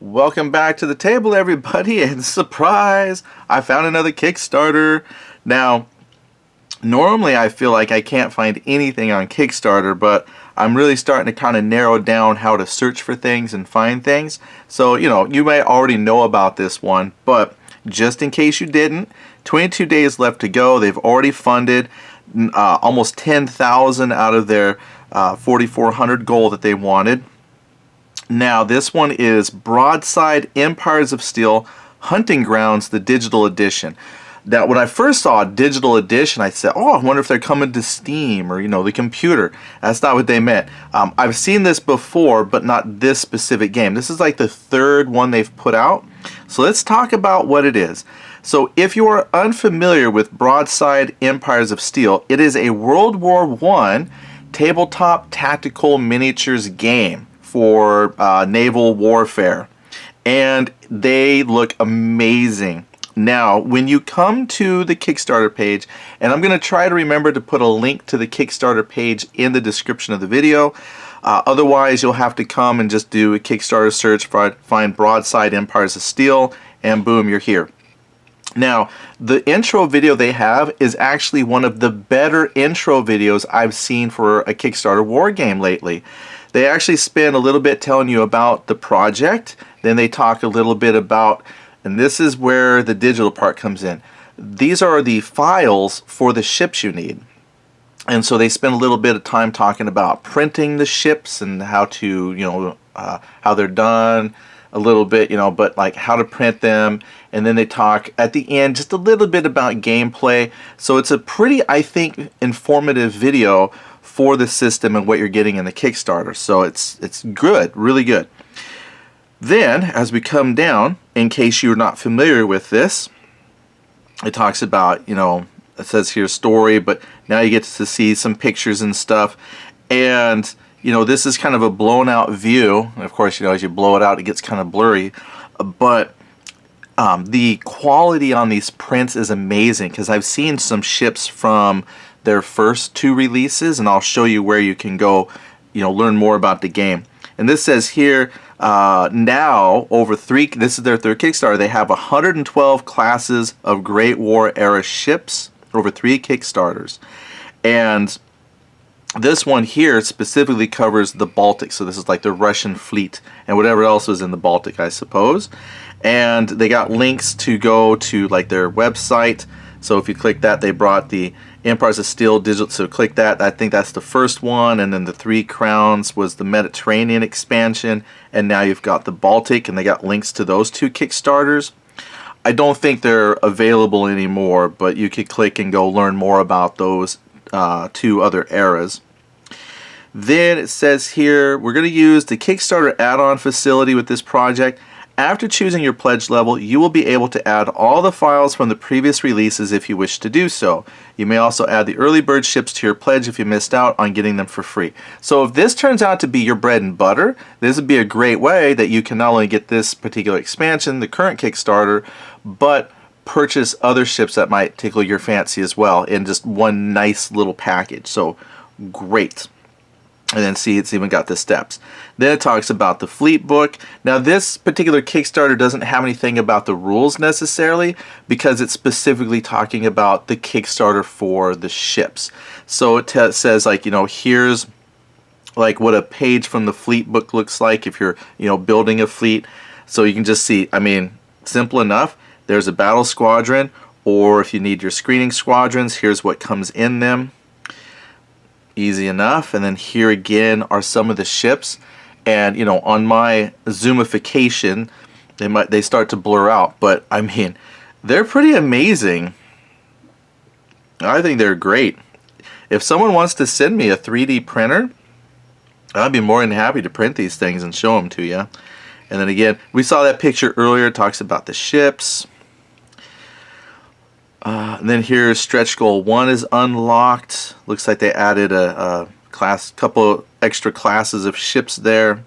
Welcome back to the table, everybody, and surprise, I found another Kickstarter. Now, normally I feel like I can't find anything on Kickstarter, but I'm really starting to kind of narrow down how to search for things and find things. So, you may already know about this one, but just in case you didn't, 22 days left to go. They've already funded almost 10,000 out of their 4,400 goal that they wanted. Now, this one is Broadside Empires of Steel Hunting Grounds, the digital edition. Now, when I first saw digital edition, I said, oh, I wonder if they're coming to Steam or, the computer. That's not what they meant. I've seen this before, but not this specific game. This is like the third one they've put out. So let's talk about what it is. So if you are unfamiliar with Broadside Empires of Steel, it is a World War I tabletop tactical miniatures game for naval warfare, and they look amazing. Now, when you come to the Kickstarter page, and I'm going to try to remember to put a link to the Kickstarter page in the description of the video, otherwise you'll have to come and just do a Kickstarter search, find Broadside Empires of Steel, and boom, you're here. Now, the intro video they have is actually one of the better intro videos I've seen for a Kickstarter war game lately. They actually spend a little bit telling you about the project, then they talk a little bit about, and this is where the digital part comes in. These are the files for the ships you need. And so they spend a little bit of time talking about printing the ships and how to, how they're done, a little bit, but like how to print them. And then they talk at the end just a little bit about gameplay. So it's a pretty, I think, informative video for the system and what you're getting in the Kickstarter. So it's good, really good. Then, as we come down, in case you're not familiar with this, it talks about, it says here story, but now you get to see some pictures and stuff. And, this is kind of a blown out view. And of course, as you blow it out, it gets kind of blurry. But the quality on these prints is amazing, because I've seen some ships from their first two releases, and I'll show you where you can go, learn more about the game. And this says here, now this is their third Kickstarter, they have 112 classes of Great War era ships over 3 Kickstarters. And this one here specifically covers the Baltic, so this is like the Russian fleet and whatever else was in the Baltic, I suppose. And they got links to go to like their website. So if you click that, they brought the Empires of Steel digital, so click that. I think that's the first one, and then the 3 Crowns was the Mediterranean expansion, and now you've got the Baltic, and they got links to those 2 Kickstarters. I don't think they're available anymore, but you could click and go learn more about those 2 other eras. Then it says here, we're going to use the Kickstarter add-on facility with this project. After choosing your pledge level, you will be able to add all the files from the previous releases if you wish to do so. You may also add the early bird ships to your pledge if you missed out on getting them for free. So if this turns out to be your bread and butter, this would be a great way that you can not only get this particular expansion, the current Kickstarter, but purchase other ships that might tickle your fancy as well in just one nice little package. So great. And then see, it's even got the steps. Then it talks about the fleet book. Now this particular Kickstarter doesn't have anything about the rules necessarily, because it's specifically talking about the Kickstarter for the ships. So it says like, here's like what a page from the fleet book looks like if you're, building a fleet. So you can just see, simple enough. There's a battle squadron, or if you need your screening squadrons, here's what comes in them. Easy enough. And then here again are some of the ships, and on my zoomification they start to blur out, but they're pretty amazing. I think they're great. If someone wants to send me a 3D printer, I'd be more than happy to print these things and show them to you. And then again, we saw that picture earlier. It talks about the ships. And then here's stretch goal 1 is unlocked. Looks like they added a couple extra classes of ships there.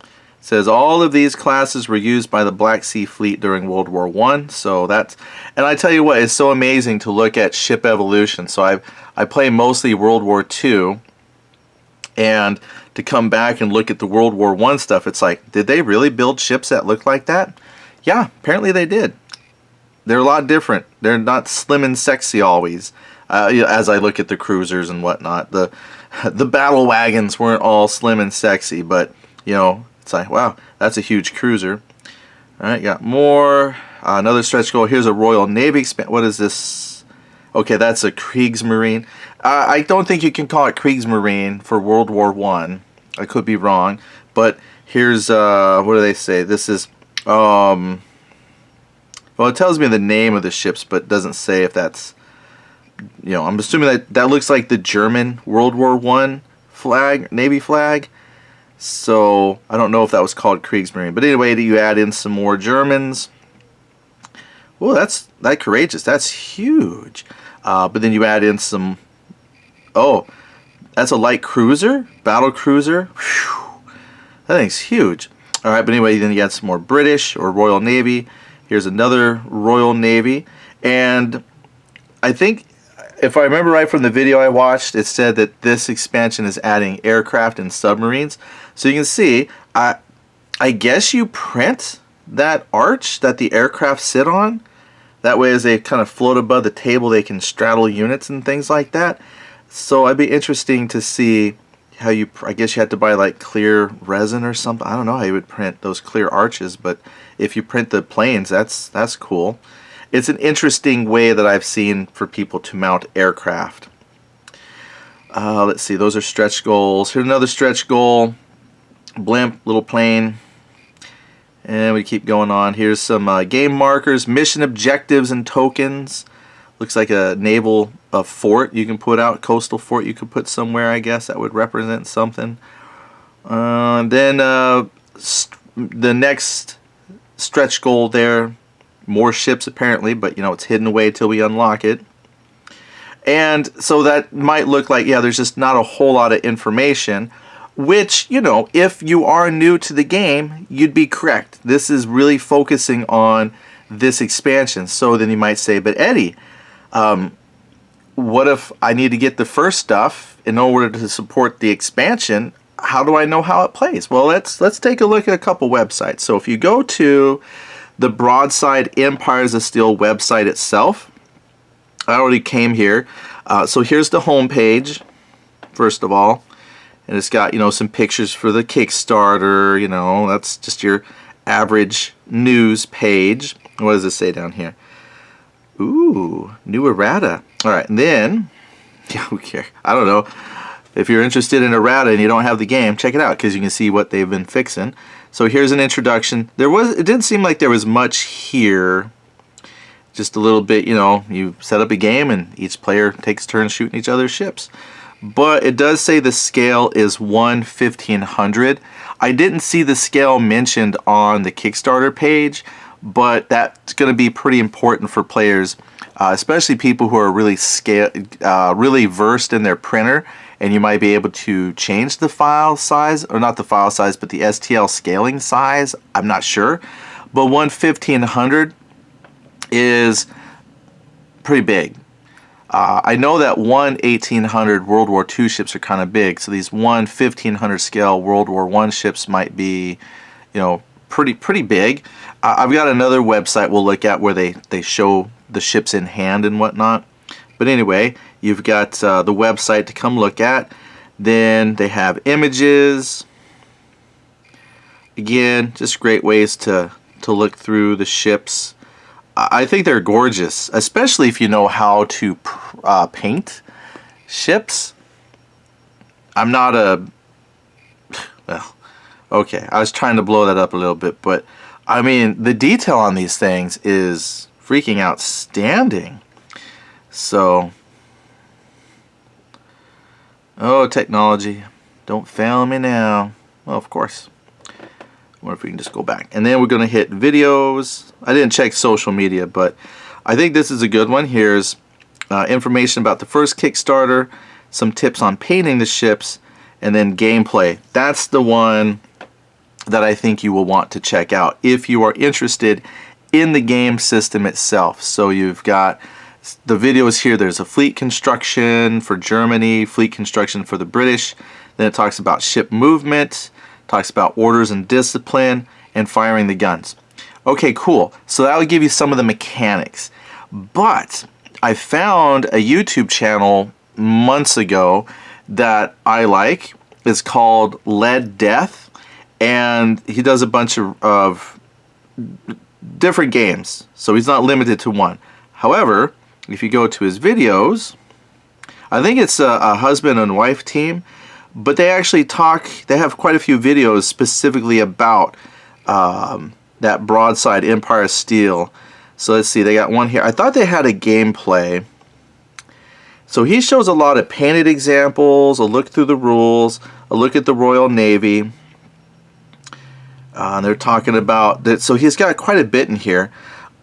It says all of these classes were used by the Black Sea Fleet during World War I. So that's, and I tell you what, it's so amazing to look at ship evolution. So I play mostly World War II, and to come back and look at the World War I stuff, it's like, did they really build ships that look like that? Yeah, apparently they did. They're a lot different. They're not slim and sexy always. As I look at the cruisers and whatnot, the battle wagons weren't all slim and sexy, but you know, it's like, wow, that's a huge cruiser. All right, got more. Another stretch goal. Here's a Royal Navy What is this? Okay, that's a Kriegsmarine. I don't think you can call it Kriegsmarine for World War I. I could be wrong, but here's what do they say? This is well, it tells me the name of the ships, but doesn't say if that's, you know, I'm assuming that looks like the German World War I flag, Navy flag. So I don't know if that was called Kriegsmarine, but anyway, you add in some more Germans. Well, that's courageous. That's huge. But then you add in some. Oh, that's a light cruiser, battle cruiser. Whew, that thing's huge. All right, but anyway, then you got some more British or Royal Navy. Here's another Royal Navy, and I think, if I remember right from the video I watched, it said that this expansion is adding aircraft and submarines. So you can see, I guess you print that arch that the aircraft sit on. That way, as they kind of float above the table, they can straddle units and things like that. So it'd be interesting to see how you, I guess you had to buy like clear resin or something. I don't know how you would print those clear arches, but if you print the planes, that's cool. It's an interesting way that I've seen for people to mount aircraft. Let's see, those are stretch goals. Here's another stretch goal. Blimp, little plane. And we keep going on. Here's some game markers, mission objectives and tokens. Looks like a naval fort you can put out, coastal fort you could put somewhere, I guess. That would represent something. Then the next stretch goal there, more ships apparently, but you know, it's hidden away till we unlock it. And so that might look like, yeah, there's just not a whole lot of information, which, you know, if you are new to the game, you'd be correct. This is really focusing on this expansion. So then you might say, but Eddie, what if I need to get the first stuff in order to support the expansion? How do I know how it plays? Well, let's take a look at a couple websites. So if you go to the Broadside Empires of Steel website itself, I already came here. So here's the home page, first of all. And it's got, you know, some pictures for the Kickstarter, you know, that's just your average news page. What does it say down here? Ooh, new errata. All right, and then, yeah, who cares? I don't know. If you're interested in errata and you don't have the game, check it out because you can see what they've been fixing. So here's an introduction. It didn't seem like there was much here. Just a little bit, you know, you set up a game and each player takes turns shooting each other's ships. But it does say the scale is 1/1500. I didn't see the scale mentioned on the Kickstarter page, but that's going to be pretty important for players, especially people who are really versed in their printer, and you might be able to change the file size, or not the file size, but the STL scaling size. I'm not sure, but 1/1500 is pretty big. I know that 1/1800 World War II ships are kind of big, so these 1/1500 scale World War I ships might be, you know, pretty big. I've got another website we'll look at where they show the ships in hand and whatnot. But anyway, you've got the website to come look at. Then they have images. Again, just great ways to look through the ships. I think they're gorgeous, especially if you know how to paint ships. I'm not a... Well, okay, I was trying to blow that up a little bit, but I mean, the detail on these things is freaking outstanding. So, oh, technology, don't fail me now. Well, of course. I wonder if we can just go back. And then we're going to hit videos. I didn't check social media, but I think this is a good one. Here's information about the first Kickstarter, some tips on painting the ships, and then gameplay. That's the one that I think you will want to check out if you are interested in the game system itself. So you've got the videos here. There's a fleet construction for Germany, fleet construction for the British. Then it talks about ship movement, talks about orders and discipline, and firing the guns. Okay, cool. So that would give you some of the mechanics. But I found a YouTube channel months ago that I like. It's called Lead Death, and he does a bunch of different games, so he's not limited to one. However, if you go to his videos, I think it's a husband and wife team, but they actually talk, they have quite a few videos specifically about that Broadside Empire of Steel. So let's see, they got one here. I thought they had a gameplay. So he shows a lot of painted examples, a look through the rules, a look at the Royal Navy. They're talking about that, so he's got quite a bit in here.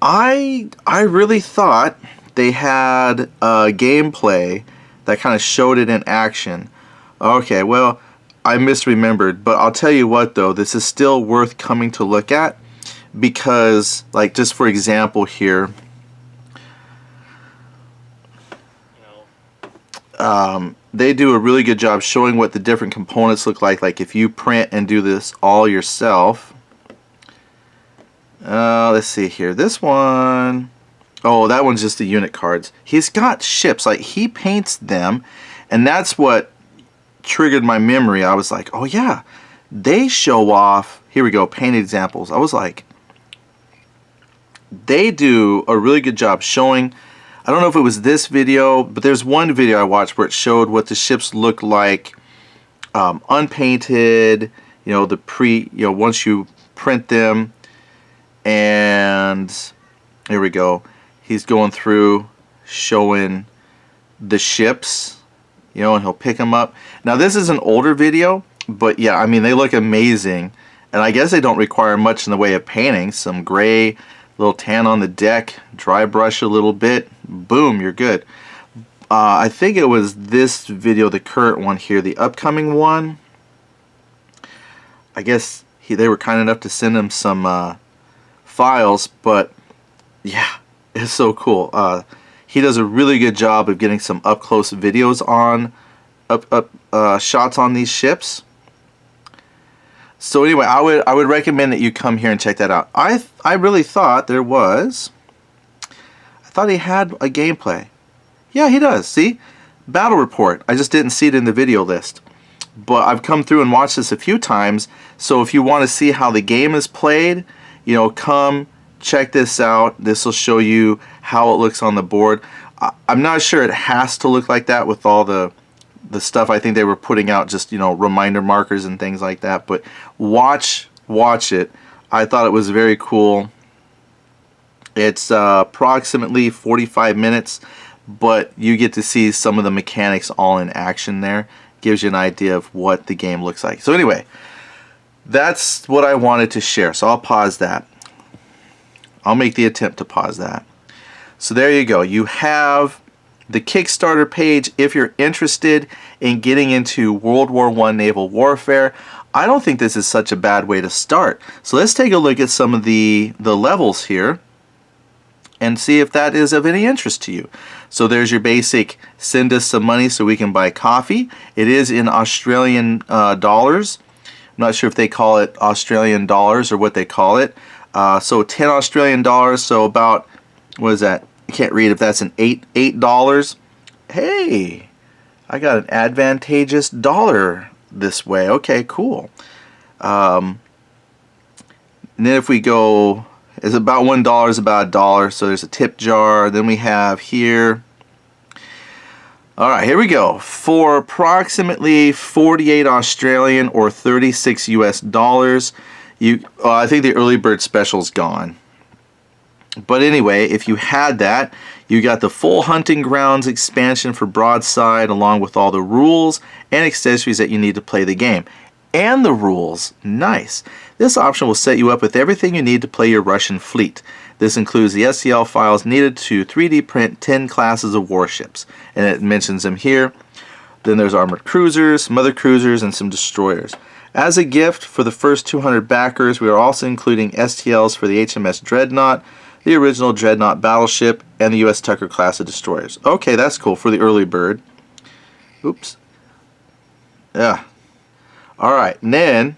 I really thought they had a gameplay that kind of showed it in action. Okay, well, I misremembered, but I'll tell you what though, this is still worth coming to look at, because, like, just for example here, they do a really good job showing what the different components look like if you print and do this all yourself. Let's see here. This one, oh, that one's just the unit cards. He's got ships, like he paints them, and that's what triggered my memory. I was like, oh yeah, they show off, here we go, painted examples. I was like, they do a really good job showing. I don't know if it was this video, but there's one video I watched where it showed what the ships look like unpainted, you know, once you print them. And here we go. He's going through showing the ships, you know, and he'll pick them up. Now this is an older video, but yeah, I mean, they look amazing. And I guess they don't require much in the way of painting. Some gray, little tan on the deck, dry brush a little bit, boom, you're good. I think it was this video, the current one here, the upcoming one. I guess they were kind enough to send him some files, but yeah, it's so cool. He does a really good job of getting some up close videos on shots on these ships. So anyway, I would recommend that you come here and check that out. I really thought there was, I thought he had a gameplay. Yeah, he does. See? Battle report. I just didn't see it in the video list. But I've come through and watched this a few times, so if you want to see how the game is played, you know, come check this out. This will show you how it looks on the board. I'm not sure it has to look like that with all the stuff. I think they were putting out just, you know, reminder markers and things like that, but watch it. I thought it was very cool. It's approximately 45 minutes, but you get to see some of the mechanics all in action there. Gives you an idea of what the game looks like. So anyway, that's what I wanted to share. So I'll pause that. I'll make the attempt to pause that. So there you go. You have the Kickstarter page if you're interested in getting into World War I naval warfare. I don't think this is such a bad way to start. So let's take a look at some of the levels here and see if that is of any interest to you. So there's your basic, send us some money so we can buy coffee. It is in Australian dollars. I'm not sure if they call it Australian dollars or what they call it. So 10 Australian dollars, so about, what is that? I can't read if that's an $8. Hey, I got an advantageous dollar this way. Okay, cool. And then if we go, it's about $1 is about $1, so there's a tip jar. Then we have here, all right, here we go. For approximately 48 Australian or 36 US dollars, I think the early bird special's gone. But anyway, if you had that, you got the full hunting grounds expansion for Broadside, along with all the rules and accessories that you need to play the game. And the rules, nice. This option will set you up with everything you need to play your Russian fleet. This includes the STL files needed to 3D print 10 classes of warships, and it mentions them here. Then there's armored cruisers, some other cruisers, and some destroyers. As a gift for the first 200 backers, we are also including STLs for the HMS Dreadnought, the original Dreadnought battleship, and the U.S. Tucker class of destroyers. Okay, that's cool for the early bird. Oops. Yeah, All right, and then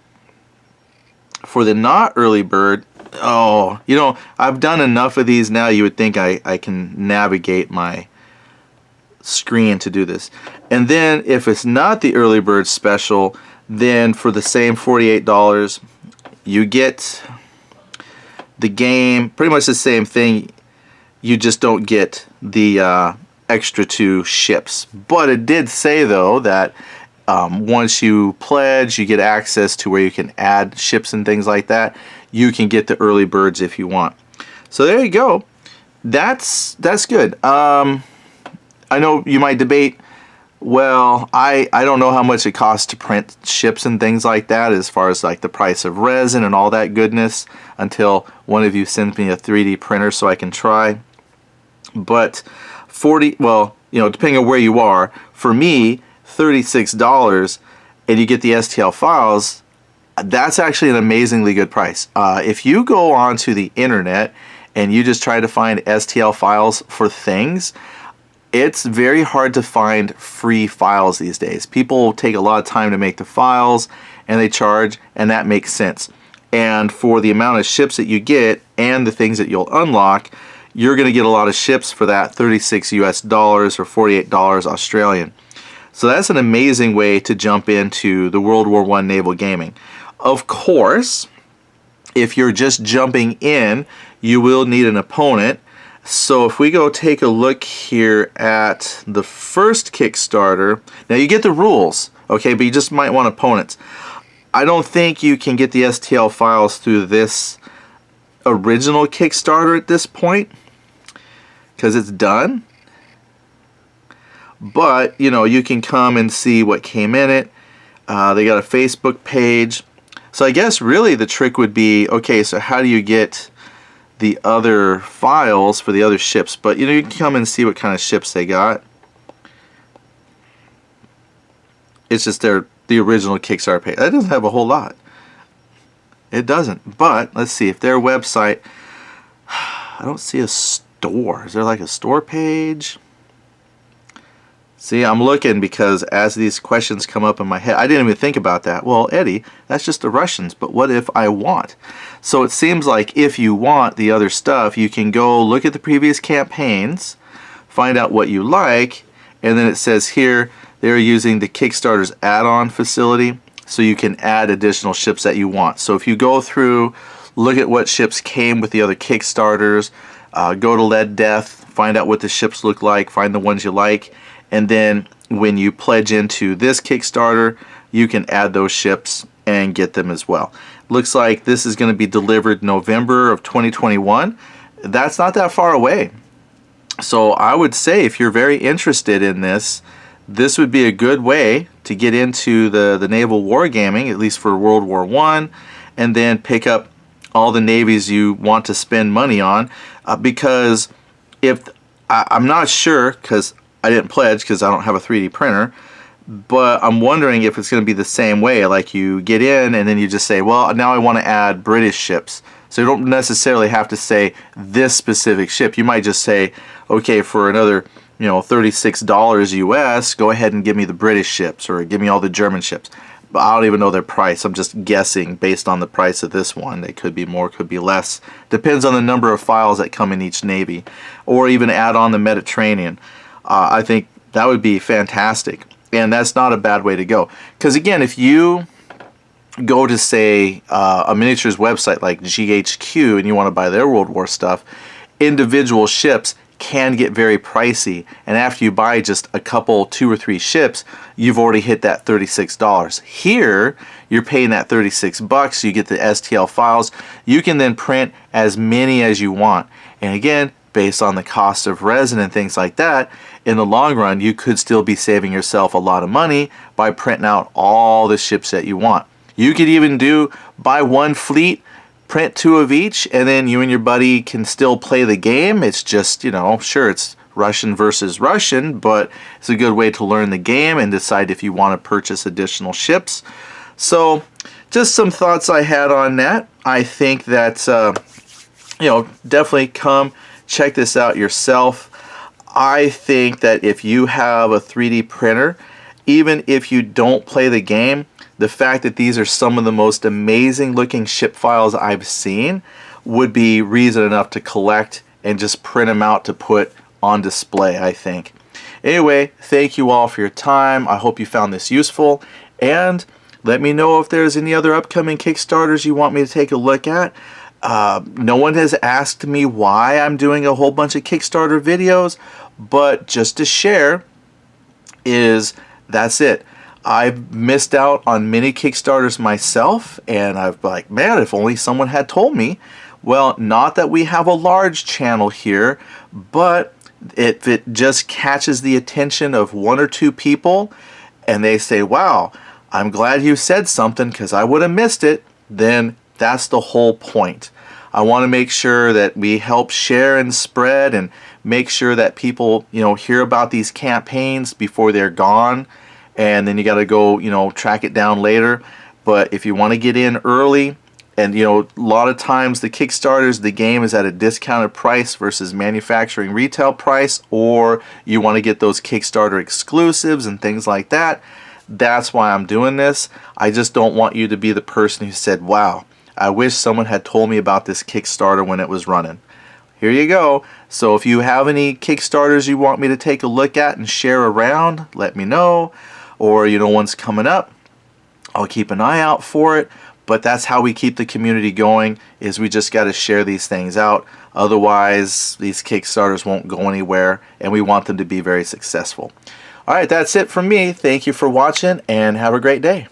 for the not early bird, oh, you know, I've done enough of these now. You would think I can navigate my screen to do this. And then if it's not the early bird special, then for the same $48, you get the game, pretty much the same thing. You just don't get the extra 2 ships. But it did say though that once you pledge, you get access to where you can add ships and things like that. You can get the early birds if you want. So there you go. That's good. I know you might debate, well, I don't know how much it costs to print ships and things like that, as far as like the price of resin and all that goodness, until one of you sends me a 3D printer so I can try. But well, you know, depending on where you are, for me, $36, and you get the STL files, that's actually an amazingly good price. If you go onto the internet and you just try to find STL files for things, it's very hard to find free files these days. People take a lot of time to make the files, and they charge, and that makes sense. And for the amount of ships that you get and the things that you'll unlock, you're going to get a lot of ships for that $36 US or $48 Australian. So that's an amazing way to jump into the World War I naval gaming. Of course, if you're just jumping in, you will need an opponent. So if we go take a look here at the first Kickstarter, now you get the rules, okay, but you just might want opponents. I don't think you can get the STL files through this original Kickstarter at this point, because it's done. But, you know, you can come and see what came in it. They got a Facebook page. So I guess really the trick would be, okay, so how do you get the other files for the other ships? But, you know, you can come and see what kind of ships they got. It's just the original Kickstarter page. That doesn't have a whole lot. It doesn't. But, let's see, if their website, I don't see a store. Is there like a store page? See, I'm looking because as these questions come up in my head, I didn't even think about that. Well, Eddie, that's just the Russians, but what if I want? So it seems like if you want the other stuff, you can go look at the previous campaigns, find out what you like, and then it says here they're using the Kickstarter's add-on facility, so you can add additional ships that you want. So if you go through, look at what ships came with the other Kickstarters, go to Lead Death, find out what the ships look like, find the ones you like, and then when you pledge into this Kickstarter, you can add those ships and get them as well. Looks like this is going to be delivered November of 2021. That's not that far away. So I would say if you're very interested in this, this would be a good way to get into the naval wargaming, at least for World War I, and then pick up all the navies you want to spend money on. Because if I'm not sure, because I didn't pledge because I don't have a 3D printer, but I'm wondering if it's going to be the same way. Like you get in and then you just say, well, now I want to add British ships. So you don't necessarily have to say this specific ship. You might just say, okay, for another, you know, $36 US, go ahead and give me the British ships, or give me all the German ships. But I don't even know their price. I'm just guessing based on the price of this one. They could be more, could be less. Depends on the number of files that come in each navy, or even add on the Mediterranean. I think that would be fantastic, and that's not a bad way to go. Because again, if you go to, say, a miniatures website like GHQ and you want to buy their World War stuff, individual ships can get very pricey, and after you buy just a couple, 2 or 3 ships, you've already hit that $36. Here, you're paying that $36, you get the STL files, you can then print as many as you want, and again, based on the cost of resin and things like that, in the long run, you could still be saving yourself a lot of money by printing out all the ships that you want. You could even buy one fleet, print 2 of each, and then you and your buddy can still play the game. It's just, you know, sure, it's Russian versus Russian, but it's a good way to learn the game and decide if you want to purchase additional ships. So, just some thoughts I had on that. I think that, you know, definitely come check this out yourself. I think that if you have a 3D printer, even if you don't play the game, the fact that these are some of the most amazing looking ship files I've seen would be reason enough to collect and just print them out to put on display, I think. Anyway, thank you all for your time. I hope you found this useful, and let me know if there's any other upcoming Kickstarters you want me to take a look at. No one has asked me why I'm doing a whole bunch of Kickstarter videos, but just to share that's it. I've missed out on many Kickstarters myself, and I've been like, man, if only someone had told me. Well, not that we have a large channel here, but if it just catches the attention of one or two people and they say, wow, I'm glad you said something because I would have missed it, then that's the whole point. I want to make sure that we help share and spread and make sure that people, hear about these campaigns before they're gone, and then you got to go, track it down later. But if you want to get in early, and a lot of times the Kickstarters, the game is at a discounted price versus manufacturing retail price, or you want to get those Kickstarter exclusives and things like that. That's why I'm doing this. I just don't want you to be the person who said, wow, I wish someone had told me about this Kickstarter when it was running. Here you go. So if you have any Kickstarters you want me to take a look at and share around, let me know. Or one's coming up, I'll keep an eye out for it. But that's how we keep the community going, is we just got to share these things out. Otherwise, these Kickstarters won't go anywhere, and we want them to be very successful. All right, that's it from me. Thank you for watching, and have a great day.